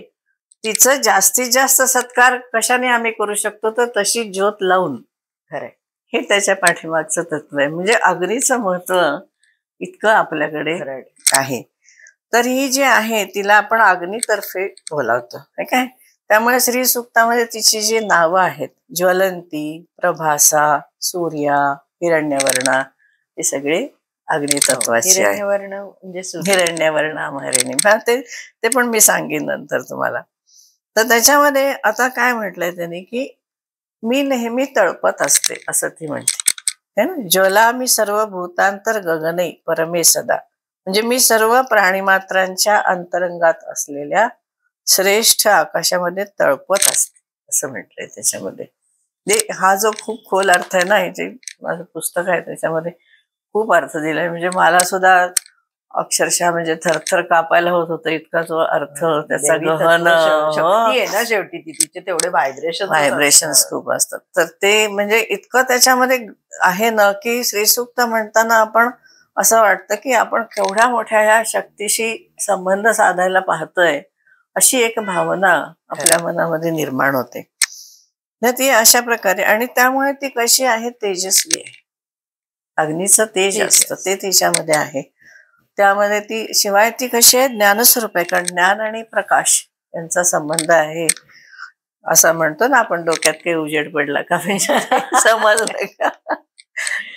तिचं जास्तीत जास्त सत्कार कशाने आम्ही करू शकतो, तर तशी ज्योत लावून. खरंय. हे त्याच्या पाठीमागचं तत्व आहे. म्हणजे अग्नीचं महत्व इतकं आपल्याकडे आहे. तर ही जी आहे तिला आपण अग्नीतर्फे बोलावतो, काय. त्यामुळे श्री सूक्तामध्ये तिची जी नावं आहेत, ज्वलंती, प्रभासा, सूर्या, हिरण्यवर्णा, हे सगळे अग्नितत्वाची आहे. हिरण्यवर्ण म्हणजे हिरण्यवर्णा हरिणी, ते पण मी सांगेन नंतर तुम्हाला. तर त्याच्यामध्ये आता काय म्हटलंय त्यांनी की मी नेहमी तळपत असते, असं ती म्हणते. ज्वला मी सर्व भूतांतर गगने परमे सदा, म्हणजे मी सर्व प्राणीमात्रांच्या अंतरंगात असलेल्या श्रेष्ठ आकाशामध्ये तळपत असते, असं म्हटलंय त्याच्यामध्ये. हा जो खूप खोल अर्थ आहे ना, हे जे माझं पुस्तक आहे त्याच्यामध्ये खूप अर्थ दिलाय. म्हणजे मला सुद्धा अक्षरशः म्हणजे थरथर कापायला होत होतं, इतका जो अर्थ त्याचा गहन आहे ना. शेवटी तिचे तेवढे व्हायब्रेशन्स खूप असतात. तर ते म्हणजे इतकं त्याच्यामध्ये आहे ना की श्रीसूक्त म्हणताना आपण असं वाटतं की आपण केवढ्या मोठ्या ह्या शक्तीशी संबंध साधायला पाहतोय, अशी एक भावना आपल्या मनामध्ये निर्माण होते. ती अशा प्रकारे, आणि त्यामुळे ती कशी आहे, तेजस्वी आहे. अग्नीचं तेज असतं ते तिच्यामध्ये आहे. त्यामध्ये ती, शिवाय ती कशी आहे, ज्ञानस्वरूप आहे. कारण ज्ञान आणि प्रकाश यांचा संबंध आहे. असं म्हणतो ना आपण, डोक्यात काही उजेड पडला का समजलं का.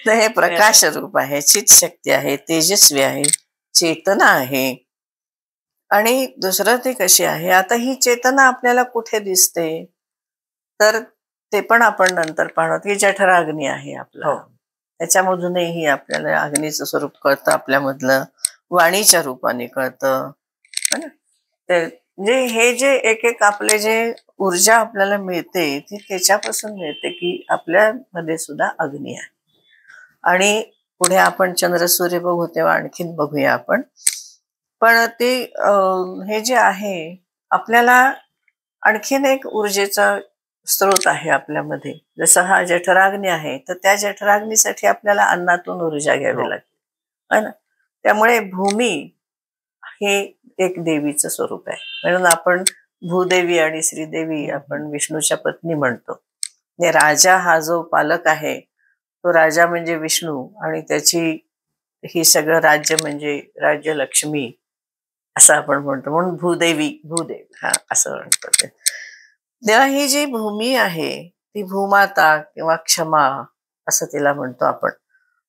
तर हे प्रकाश रूप आहे, चित शक्ती आहे, तेजस्वी आहे, चेतना आहे. आणि दुसरं ती कशी आहे, आता ही चेतना आपल्याला कुठे दिसते, तर ते पण आपण नंतर पाहणार की जठराग्नी आहे आपला. त्याच्यामधूनही आपल्याला अग्नीचं स्वरूप कळतं, आपल्यामधलं वाणीच्या रूपाने कळतं. म्हणजे हे जे एक एक आपले जे ऊर्जा आपल्याला मिळते ती त्याच्यापासून मिळते की आपल्यामध्ये सुद्धा अग्नी आहे. आणि पुढे आपण चंद्र सूर्य बघू तेव्हा आणखीन बघूया आपण. पण ते हे जे आहे आपल्याला आणखीन एक ऊर्जेचा स्रोत आहे आपल्यामध्ये. जसं हा जठराग्नी आहे, तर त्या जठराग्नीसाठी आपल्याला अन्नातून ऊर्जा घ्यावी लागते, है ना. त्यामुळे भूमी हे एक देवीचं स्वरूप आहे. म्हणून आपण भूदेवी आणि श्रीदेवी आपण विष्णूच्या पत्नी म्हणतो. राजा हा जो पालक आहे तो राजा म्हणजे विष्णू, आणि त्याची ही सगळं राज्य म्हणजे राज्य लक्ष्मी असं आपण म्हणतो. म्हणून भूदेवी हा असं म्हणतो. तेव्हा ही जी भूमी आहे ती भूमाता किंवा क्षमा असं तिला म्हणतो आपण.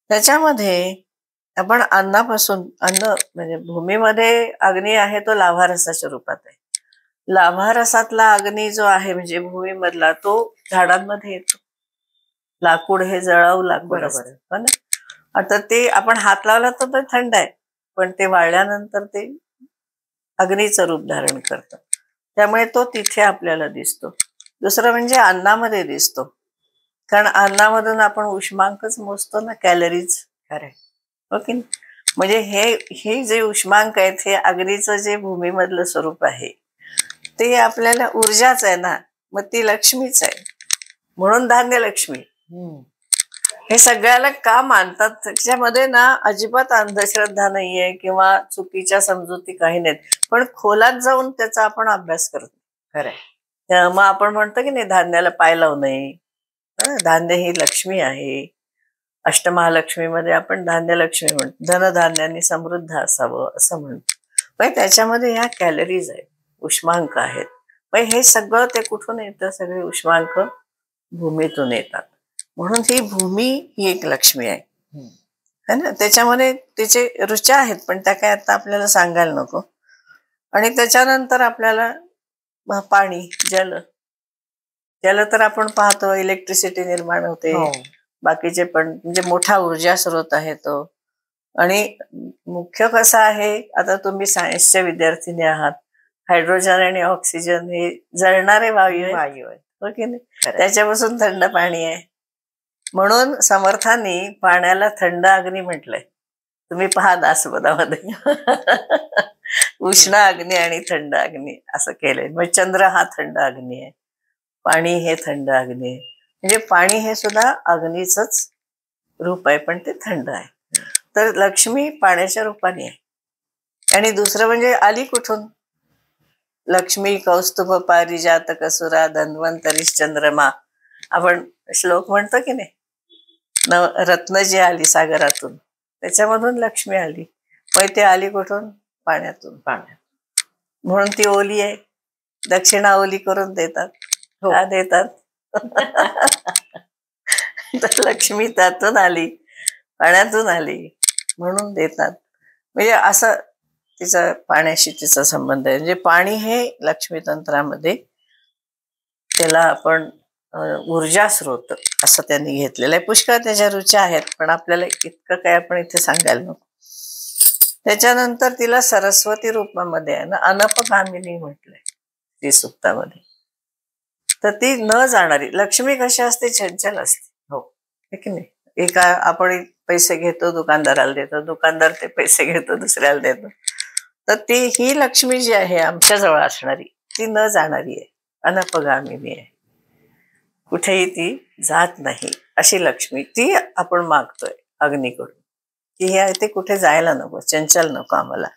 त्याच्यामध्ये आपण अन्नापासून, अन्न म्हणजे भूमीमध्ये अग्नी आहे तो लाव्हारसाच्या रूपात आहे. लाव्हारसातला अग्नी जो आहे म्हणजे भूमीमधला, तो झाडांमध्ये येतो. लाकूड हे जळाऊ लाकूड असतं, हो ना. आता ते आपण हात लावला तर ते थंड आहे, पण ते वाळल्यानंतर ते अग्नीचं रूप धारण करतं. त्यामुळे तो तिथे आपल्याला दिसतो. दुसरं म्हणजे अन्नामध्ये दिसतो, कारण अन्नामधून आपण उष्मांकच मोजतो ना, कॅलरीज. खरंय. हो की नाही? म्हणजे हे जे उष्मांक आहेत, हे अग्नीचं जे भूमीमधलं स्वरूप आहे ते आपल्याला ऊर्जाच आहे ना, मग ती लक्ष्मीच आहे. म्हणून धान्य लक्ष्मी. हे सगळ्याला का मानतात त्याच्यामध्ये ना अजिबात अंधश्रद्धा नाहीये किंवा चुकीच्या समजुती काही नाहीत, पण खोलात जाऊन त्याचा आपण अभ्यास करतो. खरंय. मग आपण म्हणतो की नाही, धान्याला पाय लावू नये. धान्य ही लक्ष्मी आहे. अष्टमहालक्ष्मीमध्ये आपण धान्य लक्ष्मी म्हणतो. धनधान्यांनी समृद्ध असावं असं म्हणतो. पण त्याच्यामध्ये ह्या कॅलरीज आहेत, उष्मांक आहेत. पण हे सगळं ते कुठून येतं? सगळे उष्मांक भूमीतून येतात. म्हणून ही भूमी ही एक लक्ष्मी आहे, है ना. त्याच्यामध्ये तिचे रुचा आहेत, पण त्या काय आता आपल्याला सांगायला नको. आणि त्याच्यानंतर आपल्याला पाणी, जल तर आपण पाहतो इलेक्ट्रिसिटी निर्माण होते. बाकीचे पण म्हणजे मोठा ऊर्जा स्रोत आहे तो. आणि मुख्य कसं आहे, आता तुम्ही सायन्सचे विद्यार्थिनी आहात, हायड्रोजन आणि ऑक्सिजन हे जळणारे वायू आहेत, हो की नाही. त्याच्यापासून थंड पाणी आहे. म्हणून समर्थांनी पाण्याला थंड अग्नी म्हटलंय. तुम्ही पहा दासबोधामध्ये उष्ण अग्नी आणि थंड अग्नी असं केलंय. मग चंद्र हा थंड अग्नी आहे, पाणी हे थंड अग्नी आहे. म्हणजे पाणी हे सुद्धा अग्नीचंच रूप आहे, पण ते थंड आहे. तर लक्ष्मी पाण्याच्या रूपाने आहे. आणि दुसरं म्हणजे आली कुठून? लक्ष्मी कौस्तुभ पारिजात कसुरा धन्वंतरीश चंद्रमा, आपण श्लोक म्हणतो की नाही, रत्न जी आली सागरातून, त्याच्यामधून लक्ष्मी आली. मग ते आली कुठून? पाण्यातून. म्हणून ती ओली आहे. दक्षिणा ओली करून देतात. का देतात? तर लक्ष्मी त्यातून आली, पाण्यातून आली म्हणून देतात. म्हणजे असं तिचा पाण्याशी तिचा संबंध आहे. म्हणजे पाणी हे लक्ष्मी तंत्रामध्ये त्याला आपण ऊर्जा स्रोत असं त्यांनी घेतलेलं आहे. पुष्कळ त्याच्या रुच्या आहेत, पण आपल्याला इतकं काय आपण इथे सांगायला नको. त्याच्यानंतर तिला सरस्वती रूपामध्ये आहे ना, अनपगामिनी म्हटलंय ती सुक्तामध्ये. तर ती न जाणारी लक्ष्मी कशी असते? चंचल असते, हो की नाही. एका आपण पैसे घेतो, दुकानदाराला देतो, दुकानदार ते पैसे घेतो, दुसऱ्याला देतो. तर ती ही लक्ष्मी जी आहे आमच्या जवळ असणारी, ती न जाणारी आहे, अनपगामिनी आहे, कुठेही ती जात नाही अशी लक्ष्मी. ती आपण मागतोय अग्नीकडून, की हे ते कुठे जायला नको, चंचल नको आम्हाला.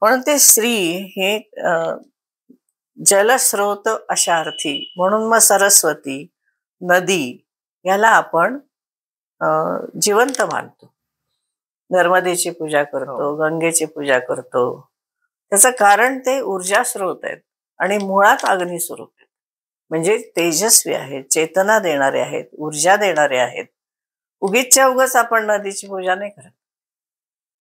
म्हणून ते श्री हे जलस्रोत अशा अर्थी. म्हणून मग सरस्वती नदी याला आपण जिवंत मानतो. नर्मदेची पूजा करतो, गंगेची पूजा करतो. त्याचं कारण ते ऊर्जा स्रोत आहेत आणि मुळात अग्नी स्वरूप आहेत. म्हणजे तेजस्वी आहेत, चेतना देणारे आहेत, ऊर्जा देणारे आहेत. उगीचच्या उगाच आपण नदीची पूजा नाही करत.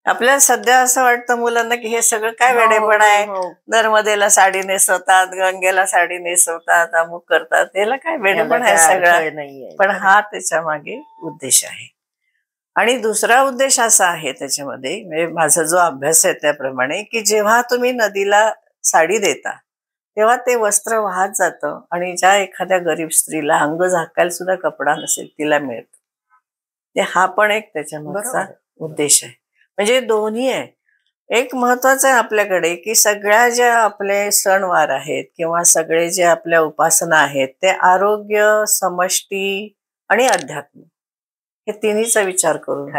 आपल्याला सध्या असं वाटतं मुलांना की हे सगळं काय वेडेपण आहे, नर्मदेला साडी नेसवतात, गंगेला साडी नेसवतात, अमुक करतात, याला काय वेडेपण आहे सगळं. पण हा त्याच्या मागे उद्देश आहे. आणि दुसरा उद्देश असा आहे त्याच्यामध्ये, म्हणजे माझा जो अभ्यास आहे त्याप्रमाणे, की जेव्हा तुम्ही नदीला साडी देता तेव्हा ते वस्त्र वाहत जातं आणि ज्या एखाद्या गरीब स्त्रीला अंग झाकायला सुद्धा कपडा नसेल तिला मिळतं. हा पण एक त्याच्यामागचा उद्देश आहे. म्हणजे दोन्ही आहे. एक महत्वाचं आहे आपल्याकडे, की सगळ्या ज्या आपले सणवार आहेत किंवा सगळे जे आपल्या उपासना आहेत ते आरोग्य, समष्टी आणि अध्यात्म हे तिन्हीचा विचार करून.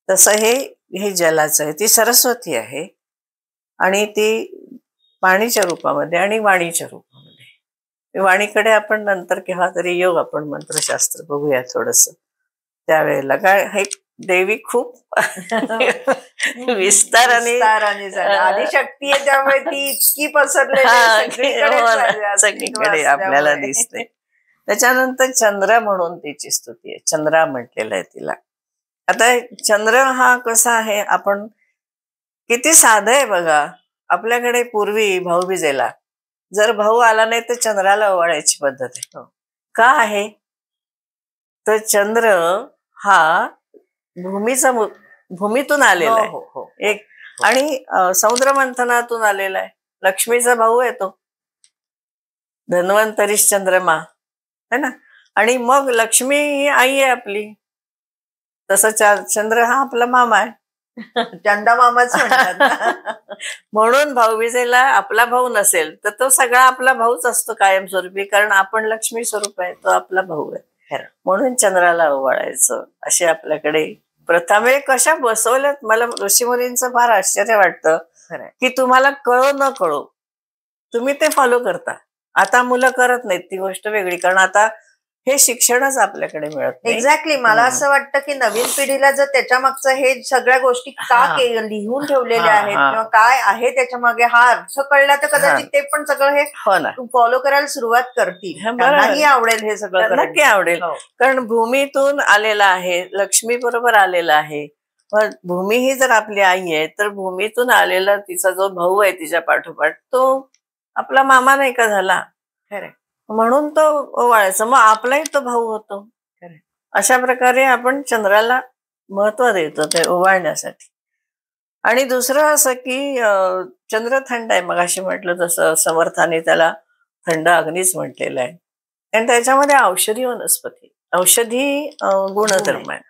तसं हे जलाचं आहे. ती सरस्वती आहे आणि ती पाणीच्या रूपामध्ये आणि वाणीच्या रूपामध्ये. वाणीकडे आपण नंतर केव्हा तरी येऊ, आपण मंत्रशास्त्र बघूया थोडस त्यावेळेला. काय हे देवी खूप विस्ताराने आदिशक्ती आहे, त्यामुळे ती इतकी पसरलेली सगळीकडे आपल्याला दिसते. त्याच्यानंतर चंद्र म्हणून तिची स्तुती आहे, चंद्रा म्हटलेलं आहे तिला. आता चंद्र हा कसा आहे, आपण किती साधं आहे बघा. आपल्याकडे पूर्वी भाऊबीजेला जर भाऊ आला नाही तर चंद्राला ओवाळायची पद्धत आहे. का आहे तर चंद्र हा भूमीतून आलेला आहे एक, आणि समुद्र मंथनातून आलेला आहे. लक्ष्मीचा भाऊ आहे तो, धन्वंतरीश चंद्रमा है ना. आणि मग लक्ष्मी ही आई आहे आपली, तसं चंद्र हा आपला मामा आहे. चंदा मामाच म्हणतात. म्हणून भाऊबीजेला आपला भाऊ नसेल तर तो सगळा आपला भाऊच असतो कायमस्वरूपी, कारण आपण लक्ष्मी स्वरूप आहे, तो आपला भाऊ आहे. म्हणून चंद्राला ओवाळायचं अशी आपल्याकडे प्रथा. म्हणजे कशा बसवल्यात, मला ऋषीमुनींचं फार आश्चर्य वाटतं की तुम्हाला कळो न कळो तुम्ही ते फॉलो करता. आता मुलं करत नाहीत ती गोष्ट वेगळी, कारण आता हे शिक्षणच आपल्याकडे मिळत नाही. एक्झॅक्टली. मला असं वाटतं की नवीन पिढीला जर त्याच्या मागचं हे सगळ्या गोष्टी का लिहून ठेवलेल्या आहेत किंवा काय आहे त्याच्या मागे हा अर्थ कळला तर कदाचित ते पण सगळं हे फॉलो करायला सुरुवात करतील. त्यांनाही आवडेल हे सगळं, नक्की आवडेल. कारण भूमीतून आलेला आहे, लक्ष्मी बरोबर आलेला आहे. भूमी ही जर आपली आई आहे तर भूमीतून आलेला तिचा जो भाऊ आहे तिच्या पाठोपाठ तो आपला मामा नाही का झाला. खरं, म्हणून तो ओवाळायचा, मग आपलाही तो भाऊ होतो. अशा प्रकारे आपण चंद्राला महत्व देतो ते ओवाळण्यासाठी. आणि दुसरं असं की चंद्र थंड आहे, मग अशी म्हटलं तसं समर्थाने त्याला थंड अग्नीच म्हटलेलं आहे. आणि त्याच्यामध्ये औषधी वनस्पती, औषधी गुणधर्म आहे.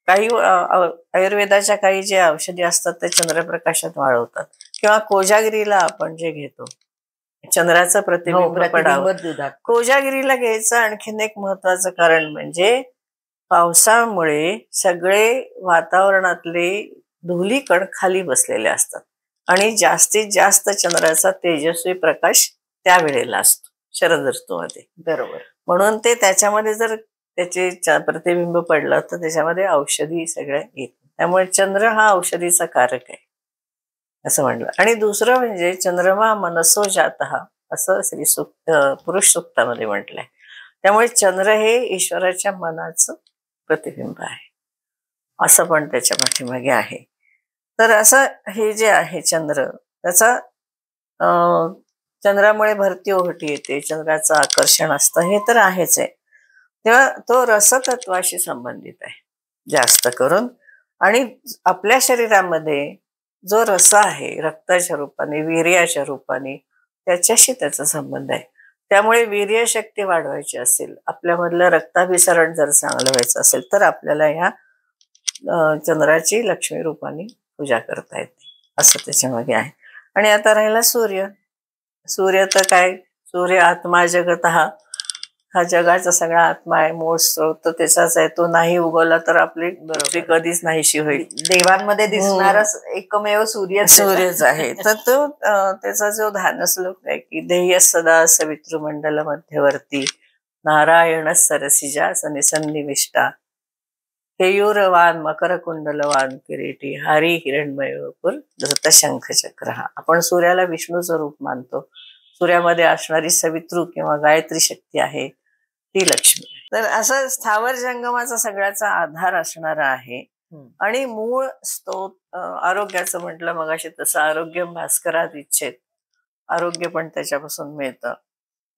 काही आयुर्वेदाच्या काही जे औषधी असतात ते चंद्रप्रकाशात वाळवतात, किंवा कोजागिरीला आपण जे घेतो चंद्राचं प्रतिबिंब पडावं, कोजागिरीला घ्यायचं. आणखीन एक महत्वाचं कारण म्हणजे पावसामुळे सगळे वातावरणातले धुलीकण खाली बसलेले असतात आणि जास्तीत जास्त चंद्राचा तेजस्वी प्रकाश त्यावेळेला असतो शरद ऋतूमध्ये. बरोबर. म्हणून ते त्याच्यामध्ये जर त्याचे प्रतिबिंब पडलं तर त्याच्यामध्ये औषधी सगळ्या येतात. त्यामुळे चंद्र हा औषधीचा कारक आहे असं म्हणलं. आणि दुसरं म्हणजे चंद्रमा मनसो जातः असं श्री सूक्त पुरुष सूक्तामध्ये म्हटलंय. त्यामुळे चंद्र हे ईश्वराच्या मनाचं प्रतिबिंब आहे असं पण त्याच्या पाठीमागे आहे. तर असं हे जे आहे चंद्र, त्याचा चंद्रामुळे भरती ओहोटी येते, चंद्राचं आकर्षण असतं हे तर आहेच आहे. तेव्हा तो रसतत्वाशी संबंधित आहे जास्त करून. आणि आपल्या शरीरामध्ये जो रस आहे रक्ताच्या रूपाने, वीर्याच्या रूपाने, त्याच्याशी त्याचा संबंध आहे. त्यामुळे वीर्य शक्ती वाढवायची असेल, आपल्यामधलं रक्ताभिसरण जर चांगलं व्हायचं असेल तर आपल्याला ह्या चंद्राची लक्ष्मी रूपाने पूजा करता येते असं त्याच्यामागे आहे. आणि आता राहिला सूर्य. सूर्य तर काय, सूर्य आत्मा जगत हा जगाचा सगळा आत्मा आहे, मूळ स्रोत त्याचाच आहे. तो नाही उगवला तर आपली पृथ्वी कधीच नाहीशी होईल. देवांमध्ये दिसणारा एकमेव सूर्यच आहे. तर तो त्याचा जो ध्यान श्लोक आहे की ध्येय सदा सवितृमंडल मध्यवर्ती नारायण सरसिजा सन्निविष्टा केयूरवान मकर कुंडलवान किरीटी हरी हिरण्मय धृत शंख चक्र. आपण सूर्याला विष्णूचं रूप मानतो. सूर्यामध्ये असणारी सवितृ किंवा गायत्री शक्ती आहे ती लक्ष्मी. तर असं स्थावर जंगमाचा सगळ्याचा आधार असणारा आहे. आणि मूळ स्तोत आरोग्याचं म्हटलं मगाशी तसं आरोग्य भास्करात इच्छेत, आरोग्य पण त्याच्यापासून मिळतं.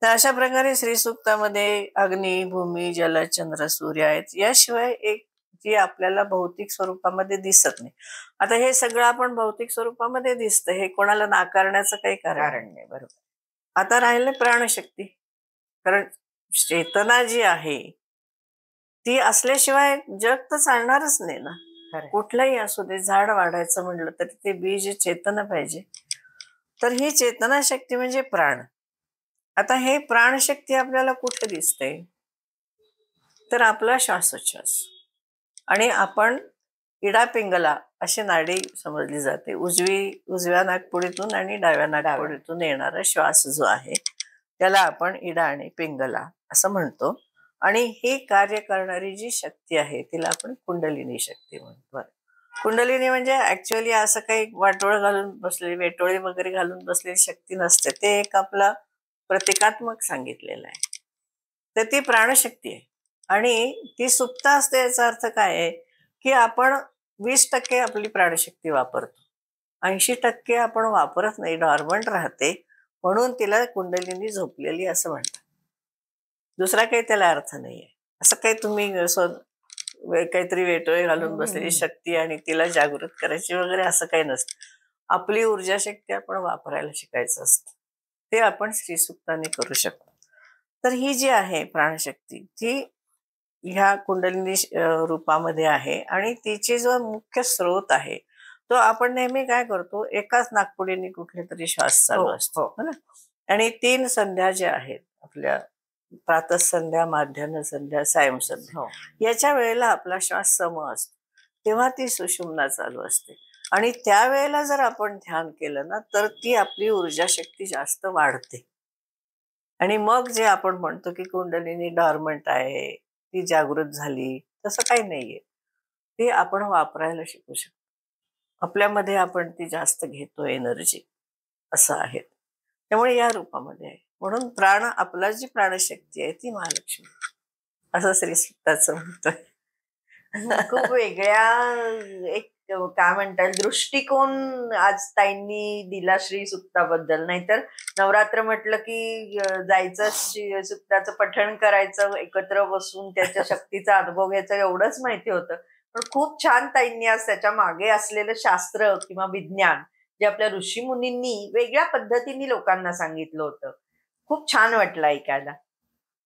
तर अशा प्रकारे श्रीसूक्तामध्ये अग्नी, भूमी, जल, चंद्र, सूर्य आहेत. याशिवाय एक जी आपल्याला भौतिक स्वरूपामध्ये दिसत नाही. आता हे सगळं आपण भौतिक स्वरूपामध्ये दिसतं, हे कोणाला नाकारण्याचं काही कारण नाही. बरोबर. आता राहिले प्राणशक्ती. कारण चेतना जी आहे ती असल्याशिवाय जग तर चालणारच नाही ना. कुठलंही असू दे, झाड वाढायचं म्हणलं तरी ते बीज चेतना पाहिजे. तर ही चेतना शक्ती म्हणजे प्राण. आता हे प्राणशक्ती आपल्याला कुठे दिसते तर आपला श्वासोच्छ्वास. आणि आपण इडा पिंगला अशी नाडी समजली जाते. उजव्या नाकपुडीतून आणि डाव्या नाकपुडीतून येणारा श्वास जो आहे त्याला आपण इडा आणि पिंगला असं म्हणतो. आणि ही कार्य करणारी जी शक्ती आहे तिला आपण कुंडलिनी शक्ती म्हणतो. कुंडलिनी म्हणजे ऍक्च्युअली असं काही वाटोळ घालून बसलेली, वेटोळी वगैरे घालून बसलेली शक्ती नसते. ते एक आपला प्रतिकात्मक सांगितलेलं आहे. तर ती प्राणशक्ती आहे आणि ती सुप्त असते. याचा अर्थ काय आहे की आपण 20% आपली प्राणशक्ती वापरतो, 80% आपण वापरत नाही, डॉर्मंट राहते, म्हणून तिला कुंडलिनी झोपलेली असं म्हणतात. दुसरा काही त्याला अर्थ नाहीये. असं काही तुम्ही काहीतरी वेटोळे घालून बसलेली शक्ती आणि तिला जागृत करायची वगैरे असं काही नसतं. आपली ऊर्जा शक्ती आपण वापरायला शिकायचं असतं. ते आपण श्रीसुक्ताने करू शकतो. तर ही जी आहे प्राणशक्ती ती ह्या कुंडलिनी रूपामध्ये आहे आणि तिचे जो मुख्य स्रोत आहे तो आपण नेहमी काय करतो, एकाच नाकपुडीने कुठले तरी श्वास चालू असतो, हो ना. आणि 3 संध्या ज्या आहेत आपल्या, प्रातःसंध्या, माध्यान्ह संध्या, सायंसंध्या, याच्या वेळेला आपला श्वास सम असतो, तेव्हा ती सुषुम्ना चालू असते. आणि त्यावेळेला जर आपण ध्यान केलं ना तर ती आपली ऊर्जा शक्ती जास्त वाढते. आणि मग जे आपण म्हणतो की कुंडलिनी डॉर्मंट आहे, ती जागृत झाली, तसं काही नाहीये. ती आपण वापरायला शिकू शकतो. आपल्यामध्ये आपण ती जास्त घेतो एनर्जी, असं आहे. त्यामुळे या रूपामध्ये आहे. म्हणून प्राण, आपला जी प्राणशक्ती आहे ती महालक्ष्मी, असं श्री सुक्ताचं म्हणतोय. खूप वेगळ्या एक काय म्हणतात दृष्टिकोन आज ताईंनी दिला श्री सुक्ताबद्दल. नाहीतर नवरात्र म्हटलं की जायचं सुक्ताचं पठण करायचं, एकत्र बसून त्याच्या शक्तीचा अनुभव घ्यायचा, एवढंच माहिती होतं. पण खूप छान ताईंनी आज त्याच्या मागे असलेलं शास्त्र किंवा विज्ञान जे आपल्या ऋषीमुनींनी वेगळ्या पद्धतीने लोकांना सांगितलं होतं. खूप छान वाटलं ऐकायला.